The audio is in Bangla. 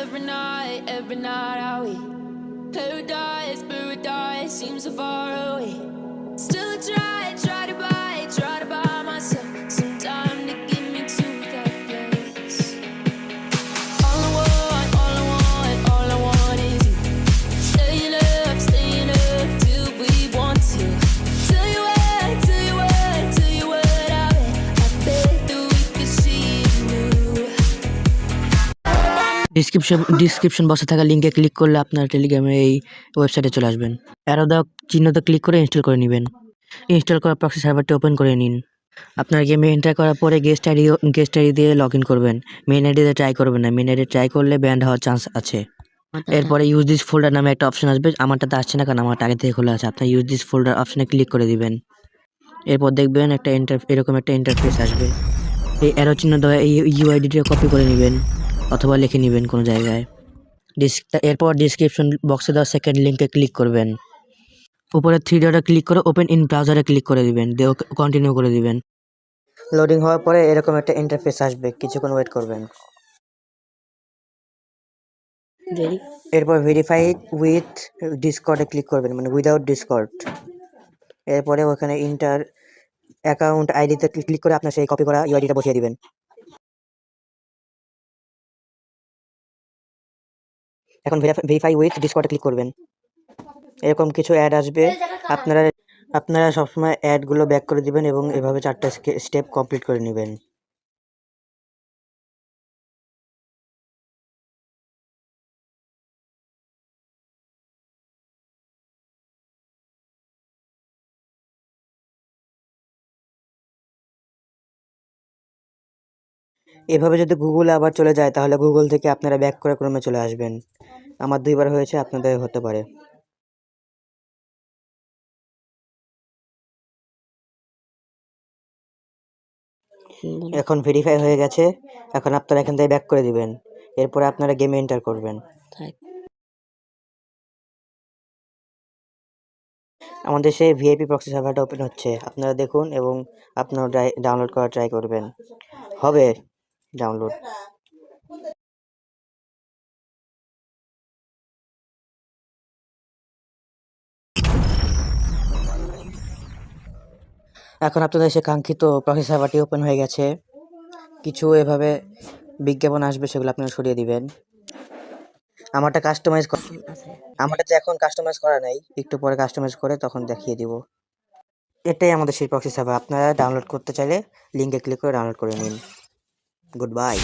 every night are we paradise seems so far away. Still I try to buy myself some time to get me to that place. All I want is you. Stay in love till we want to. Tell you what, I bet that we could see it new. Description বক্সে থাকা লিঙ্কে ক্লিক করলে আপনার টেলিগ্রামের এই ওয়েবসাইটে চলে আসবেন। অ্যারো দেওয়া চিহ্নতে ক্লিক করে ইনস্টল করে নেবেন। ইনস্টল করা প্রক্সি সার্ভারটি ওপেন করে নিন। আপনার গেমে এন্টার করার পরে গেস্ট আইডি দিয়ে লগ ইন করবেন। মেইন আইডি দিয়ে ট্রাই করবেন না, মেইন আইডি ট্রাই করলে ব্যান্ড হওয়ার চান্স আছে। এরপরে ইউজ দিস ফোল্ডার নামে একটা অপশন আসবে, আমারটাতে আসছে না কারণ আমারটা আগে থেকে খোলা আছে। আপনার ইউজ দিস ফোল্ডার অপশনে ক্লিক করে দিবেন। এরপর দেখবেন এরকম একটা ইন্টারফেস আসবে। এই অ্যারো চিহ্ন দেওয়া এই ইউআইডিটা কপি করে নেবেন অথবা লিখে নেবেন কোনো জায়গায়। এরপর ডিসক্রিপশন বক্সে দেওয়া সেকেন্ড লিঙ্কে ক্লিক করবেন। উপরে 3 ডটে ক্লিক করে ওপেন ইন ব্রাউজারে ক্লিক করে দিবেন, দিয়ে কন্টিনিউ করে দিবেন। লোডিং হওয়ার পরে এরকম একটা ইন্টারফেস আসবে, কিছুক্ষণ ওয়েট করবেন। এরপর ভেরিফাই উইথ ডিসকর্ডে ক্লিক করবেন, মানে উইদাউট ডিসকর্ড। এরপরে ওখানে ইন্টার অ্যাকাউন্ট আইডিতে ক্লিক করে আপনার সেই কপি করা ইউআইডিটা বসিয়ে দিবেন। এখন ভেরিফাই উইথ ডিসকর্ডে ক্লিক করবেন। এরকম কিছু অ্যাড আসবে, আপনারা সবসময় অ্যাডগুলো ব্যাক করে দিবেন এবং এভাবে 4টা স্টেপ কমপ্লিট করে নেবেন। এভাবে যদি গুগলে আবার চলে যায় তাহলে গুগল থেকে আপনারা ব্যাক করে ক্রমে চলে আসবেন। আমার 2বার হয়েছে, আপনাদের হতে পারে। এখন ভেরিফাই হয়ে গেছে, এখন আপনারা এখান থেকে ব্যাক করে দিবেন। এরপরে আপনারা গেমে এন্টার করবেন। আমাদের সেই ভিআইপি প্রক্সি সার্ভারটা ওপেন হচ্ছে, আপনারা দেখুন এবং আপনারা ডাউনলোড করা ট্রাই করবেন। হবে ডাউনলোড। এখন আপনাদের সে কাঙ্ক্ষিত প্রক্সি সার্ভারটি ওপেন হয়ে গেছে। কিছু এভাবে বিজ্ঞাপন আসবে, সেগুলো আপনারা সরিয়ে দিবেন। আমারটা এখন কাস্টমাইজ করা নাই, একটু পরে কাস্টমাইজ করে তখন দেখিয়ে দিব। এটাই আমাদের সেই প্রক্সি সার্ভার, আপনারা ডাউনলোড করতে চাইলে লিঙ্কে ক্লিক করে ডাউনলোড করে নিন। Good bye.